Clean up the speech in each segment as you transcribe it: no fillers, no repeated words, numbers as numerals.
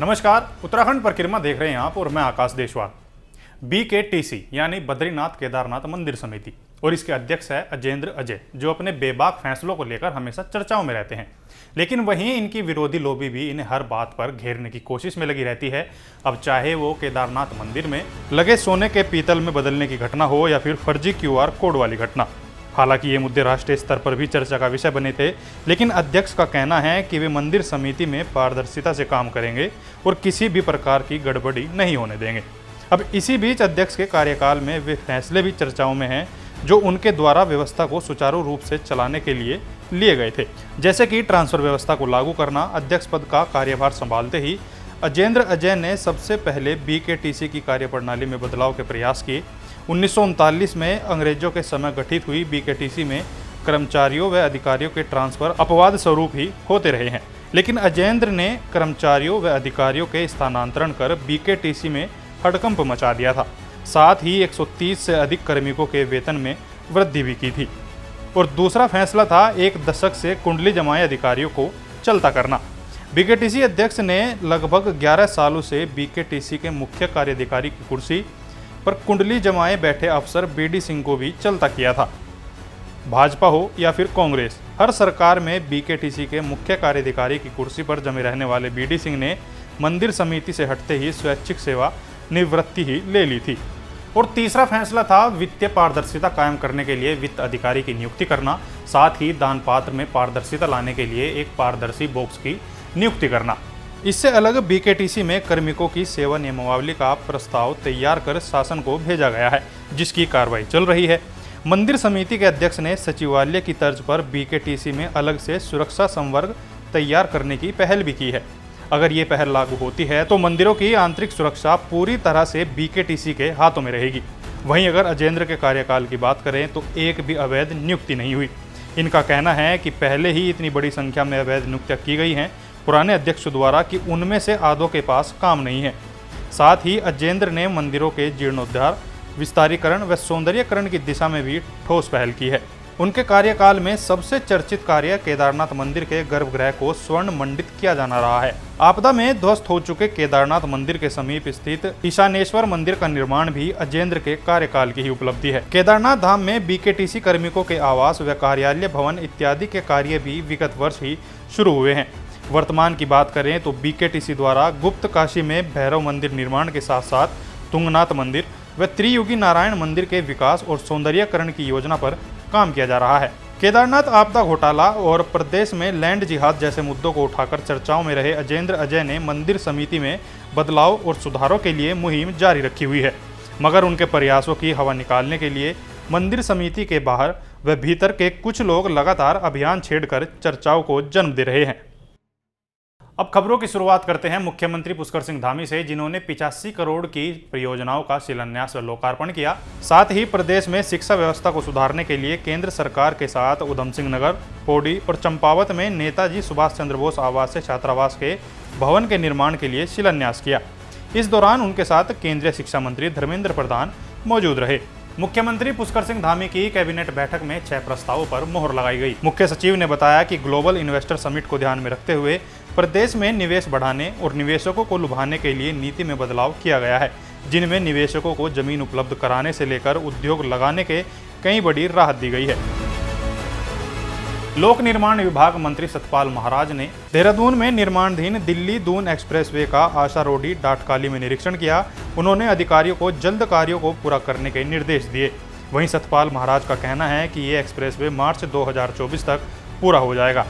नमस्कार, उत्तराखंड परिक्रमा देख रहे हैं आप और मैं आकाश देशवाल। BKTC यानी बद्रीनाथ केदारनाथ मंदिर समिति और इसके अध्यक्ष है अजेंद्र अजय, जो अपने बेबाक फैसलों को लेकर हमेशा चर्चाओं में रहते हैं। लेकिन वहीं इनकी विरोधी लॉबी भी इन्हें हर बात पर घेरने की कोशिश में लगी रहती है। अब चाहे वो केदारनाथ मंदिर में लगे सोने के पीतल में बदलने की घटना हो या फिर फर्जी QR कोड वाली घटना। हालांकि ये मुद्दे राष्ट्रीय स्तर पर भी चर्चा का विषय बने थे, लेकिन अध्यक्ष का कहना है कि वे मंदिर समिति में पारदर्शिता से काम करेंगे और किसी भी प्रकार की गड़बड़ी नहीं होने देंगे। अब इसी बीच अध्यक्ष के कार्यकाल में वे फैसले भी चर्चाओं में हैं जो उनके द्वारा व्यवस्था को सुचारू रूप से चलाने के लिए लिए गए थे, जैसे कि ट्रांसफर व्यवस्था को लागू करना। अध्यक्ष पद का कार्यभार संभालते ही अजेंद्र अजय ने सबसे पहले BKTC की कार्यप्रणाली में बदलाव के प्रयास किए। 1939 में अंग्रेजों के समय गठित हुई BKTC में कर्मचारियों व अधिकारियों के ट्रांसफर अपवाद स्वरूप ही होते रहे हैं, लेकिन अजेंद्र ने कर्मचारियों व अधिकारियों के स्थानांतरण कर BKTC में हड़कंप मचा दिया था। साथ ही 130 से अधिक कार्मिकों के वेतन में वृद्धि भी की थी। और दूसरा फैसला था एक दशक से कुंडली जमाए अधिकारियों को चलता करना। BKTC अध्यक्ष ने लगभग 11 सालों से BKTC के मुख्य कार्यधिकारी की कुर्सी पर कुंडली जमाए बैठे अफसर BD सिंह को भी चलता किया था। भाजपा हो या फिर कांग्रेस, हर सरकार में BKTC के मुख्य कार्यधिकारी की कुर्सी पर जमे रहने वाले BD सिंह ने मंदिर समिति से हटते ही स्वैच्छिक सेवा निवृत्ति ही ले ली थी। और तीसरा फैसला था वित्तीय पारदर्शिता कायम करने के लिए वित्त अधिकारी की नियुक्ति करना, साथ ही दान पात्र में पारदर्शिता लाने के लिए एक पारदर्शी बॉक्स की नियुक्ति करना। इससे अलग BKTC में कार्मिकों की सेवा नियमावली का प्रस्ताव तैयार कर शासन को भेजा गया है, जिसकी कार्रवाई चल रही है। मंदिर समिति के अध्यक्ष ने सचिवालय की तर्ज पर BKTC में अलग से सुरक्षा संवर्ग तैयार करने की पहल भी की है। अगर ये पहल लागू होती है तो मंदिरों की आंतरिक सुरक्षा पूरी तरह से BKTC के हाथों में रहेगी। वहीं अगर अजेंद्र के कार्यकाल की बात करें तो एक भी अवैध नियुक्ति नहीं हुई। इनका कहना है कि पहले ही इतनी बड़ी संख्या में अवैध नियुक्तियां की गई हैं पुराने अध्यक्ष द्वारा कि उनमें से आधों के पास काम नहीं है। साथ ही अजेंद्र ने मंदिरों के जीर्णोद्धार, विस्तारीकरण व सौंदर्यीकरण की दिशा में भी ठोस पहल की है। उनके कार्यकाल में सबसे चर्चित कार्य केदारनाथ मंदिर के गर्भगृह को स्वर्ण मंडित किया जाना रहा है। आपदा में ध्वस्त हो चुके केदारनाथ मंदिर के समीप स्थित ईशानेश्वर मंदिर का निर्माण भी अजेंद्र के कार्यकाल की ही उपलब्धि है। केदारनाथ धाम में BKTC कार्मिकों के आवास व कार्यालय भवन इत्यादि के कार्य भी विगत वर्ष ही शुरू हुए हैं। वर्तमान की बात करें तो BKTC द्वारा गुप्त काशी में भैरव मंदिर निर्माण के साथ साथ तुंगनाथ मंदिर व त्रियुगी नारायण मंदिर के विकास और सौंदर्यीकरण की योजना पर काम किया जा रहा है। केदारनाथ आपदा घोटाला और प्रदेश में लैंड जिहाद जैसे मुद्दों को उठाकर चर्चाओं में रहे अजेंद्र अजय ने मंदिर समिति में बदलाव और सुधारों के लिए मुहिम जारी रखी हुई है, मगर उनके प्रयासों की हवा निकालने के लिए मंदिर समिति के बाहर व भीतर के कुछ लोग लगातार अभियान छेड़कर चर्चाओं को जन्म दे रहे हैं। अब खबरों की शुरुआत करते हैं मुख्यमंत्री पुष्कर सिंह धामी से, जिन्होंने 85 करोड़ की परियोजनाओं का शिलान्यास व लोकार्पण किया। साथ ही प्रदेश में शिक्षा व्यवस्था को सुधारने के लिए केंद्र सरकार के साथ उधम सिंह नगर, पौड़ी और चंपावत में नेताजी सुभाष चंद्र बोस आवासीय छात्रावास के भवन के निर्माण के लिए शिलान्यास किया। इस दौरान उनके साथ केंद्रीय शिक्षा मंत्री धर्मेंद्र प्रधान मौजूद रहे। मुख्यमंत्री पुष्कर सिंह धामी की कैबिनेट बैठक में 6 प्रस्तावों पर मोहर लगाई गई। मुख्य सचिव ने बताया कि ग्लोबल इन्वेस्टर समिट को ध्यान में रखते हुए प्रदेश में निवेश बढ़ाने और निवेशकों को लुभाने के लिए नीति में बदलाव किया गया है, जिनमें निवेशकों को जमीन उपलब्ध कराने से लेकर उद्योग लगाने के कई बड़ी राहत दी गई है। लोक निर्माण विभाग मंत्री सतपाल महाराज ने देहरादून में निर्माणाधीन दिल्ली दून एक्सप्रेसवे का आशा रोडी डाटकाली में निरीक्षण किया। उन्होंने अधिकारियों को जल्द कार्यों को पूरा करने के निर्देश दिए। वहीं सतपाल महाराज का कहना है कि ये एक्सप्रेसवे मार्च 2024 तक पूरा हो जाएगा।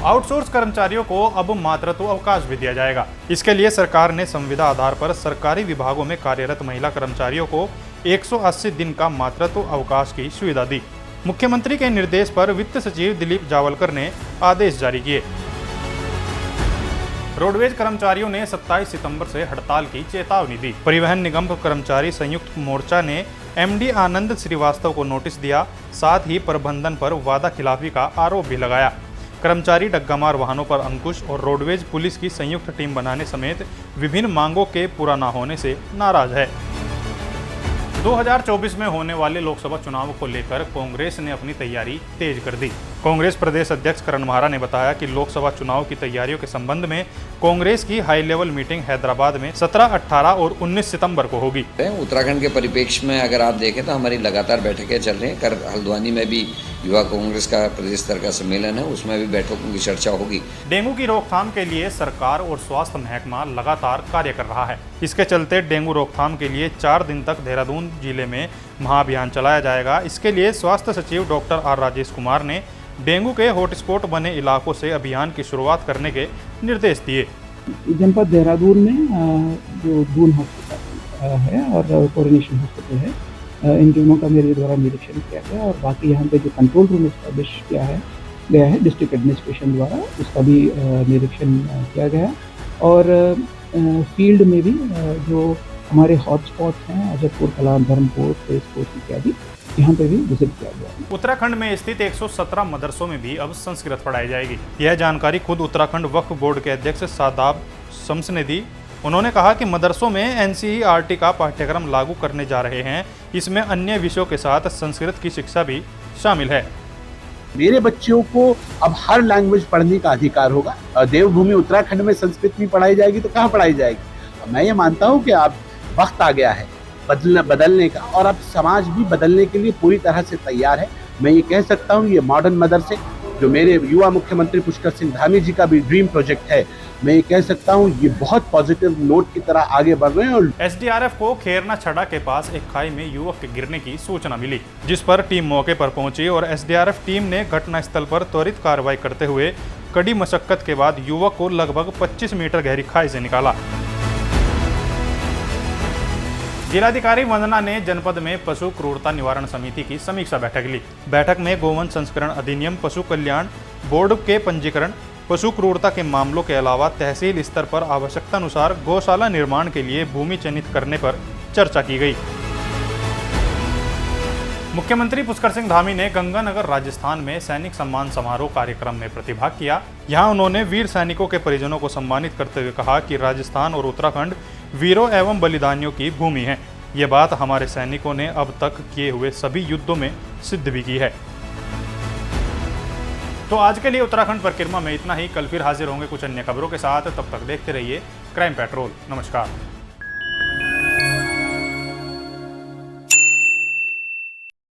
आउटसोर्स कर्मचारियों को अब मातृत्व अवकाश भी दिया जाएगा। इसके लिए सरकार ने संविदा आधार पर सरकारी विभागों में कार्यरत महिला कर्मचारियों को 180 दिन का मातृत्व अवकाश की सुविधा दी। मुख्यमंत्री के निर्देश पर वित्त सचिव दिलीप जावलकर ने आदेश जारी किए। रोडवेज कर्मचारियों ने 27 सितंबर से हड़ताल की चेतावनी दी। परिवहन निगम कर्मचारी संयुक्त मोर्चा ने MD आनंद श्रीवास्तव को नोटिस दिया। साथ ही प्रबंधन पर वादा खिलाफी का आरोप भी लगाया। कर्मचारी डग्गामार वाहनों पर अंकुश और रोडवेज पुलिस की संयुक्त टीम बनाने समेत विभिन्न मांगों के पूरा न होने से नाराज है। 2024 में होने वाले लोकसभा चुनाव को लेकर कांग्रेस ने अपनी तैयारी तेज कर दी। कांग्रेस प्रदेश अध्यक्ष करण महारा ने बताया कि लोकसभा चुनाव की तैयारियों के संबंध में कांग्रेस की हाई लेवल मीटिंग हैदराबाद में 17, 18 और 19 सितंबर को होगी। उत्तराखंड के परिप्रेक्ष्य में अगर आप देखें तो हमारी लगातार बैठकें चल रही हैं। कल हल्द्वानी में भी युवा कांग्रेस का प्रदेश स्तर का सम्मेलन है, उसमें भी बैठकों की चर्चा होगी। डेंगू की रोकथाम के लिए सरकार और स्वास्थ्य महकमा लगातार कार्य कर रहा है। इसके चलते डेंगू रोकथाम के लिए 4 दिन तक देहरादून जिले में महाअभियान चलाया जाएगा। इसके लिए स्वास्थ्य सचिव डॉक्टर आर राजेश कुमार ने डेंगू के हॉटस्पॉट बने इलाकों से अभियान की शुरुआत करने के निर्देश दिए। जनपद देहरादून में जो दून हॉस्पिटल है और कोऑर्डिनेशन हॉस्पिटल है, इन दोनों का मेरे द्वारा निरीक्षण किया गया और बाकी यहाँ पे जो कंट्रोल रूम इस्टेब्लिश गया है डिस्ट्रिक्ट एडमिनिस्ट्रेशन द्वारा, उसका भी निरीक्षण किया गया। और फील्ड में भी जो हमारे हॉटस्पॉट्स हैं अजयपुर कला, धर्मपुर, तेजपुर इत्यादि, यहाँ पे भी विजिट किया गया। उत्तराखंड में स्थित 117 मदरसों में भी अब संस्कृत पढ़ाई जाएगी। यह जानकारी खुद उत्तराखंड वक्फ बोर्ड के अध्यक्ष शादाब शम्स ने दी। उन्होंने कहा कि मदरसों में एनसीईआरटी का पाठ्यक्रम लागू करने जा रहे हैं। इसमें अन्य विषयों के साथ संस्कृत की शिक्षा भी शामिल है। मेरे बच्चों को अब हर लैंग्वेज पढ़ने का अधिकार होगा। देवभूमि उत्तराखंड में संस्कृत नहीं पढ़ाई जाएगी तो कहाँ पढ़ाई जाएगी? मैं ये मानता हूँ कि अब वक्त आ गया है बदलने का, और अब समाज भी बदलने के लिए पूरी तरह से तैयार है। मैं ये कह सकता हूँ ये मॉडर्न मदरसे जो मेरे युवा मुख्यमंत्री पुष्कर सिंह धामी जी का भी ड्रीम प्रोजेक्ट है, मैं ये कह सकता हूँ ये बहुत पॉजिटिव नोट की तरह आगे बढ़ रहे हैं। और एसडीआरएफ को खेरना छड़ा के पास एक खाई में युवक के गिरने की सूचना मिली, जिस पर टीम मौके पर पहुंची और एसडीआरएफ टीम ने घटनास्थल पर त्वरित कार्रवाई करते हुए कड़ी मशक्कत के बाद युवक को लगभग 25 मीटर गहरी खाई से निकाला। जिलाधिकारी वंदना ने जनपद में पशु क्रूरता निवारण समिति की समीक्षा बैठक ली। बैठक में गोवंश संस्करण अधिनियम, पशु कल्याण बोर्ड के पंजीकरण, पशु क्रूरता के मामलों के अलावा तहसील स्तर पर आवश्यकता अनुसार गौशाला निर्माण के लिए भूमि चिन्हित करने पर चर्चा की गई। मुख्यमंत्री पुष्कर सिंह धामी ने गंगानगर राजस्थान में सैनिक सम्मान समारोह कार्यक्रम में प्रतिभाग किया। यहां उन्होंने वीर सैनिकों के परिजनों को सम्मानित करते हुए कहा कि राजस्थान और उत्तराखंड वीरों एवं बलिदानियों की भूमि है। ये बात हमारे सैनिकों ने अब तक किए हुए सभी युद्धों में सिद्ध भी की है। तो आज के लिए उत्तराखंड परिक्रमा में इतना ही। कल फिर हाजिर होंगे कुछ अन्य खबरों के साथ। तब तक देखते रहिए क्राइम पेट्रोल। नमस्कार।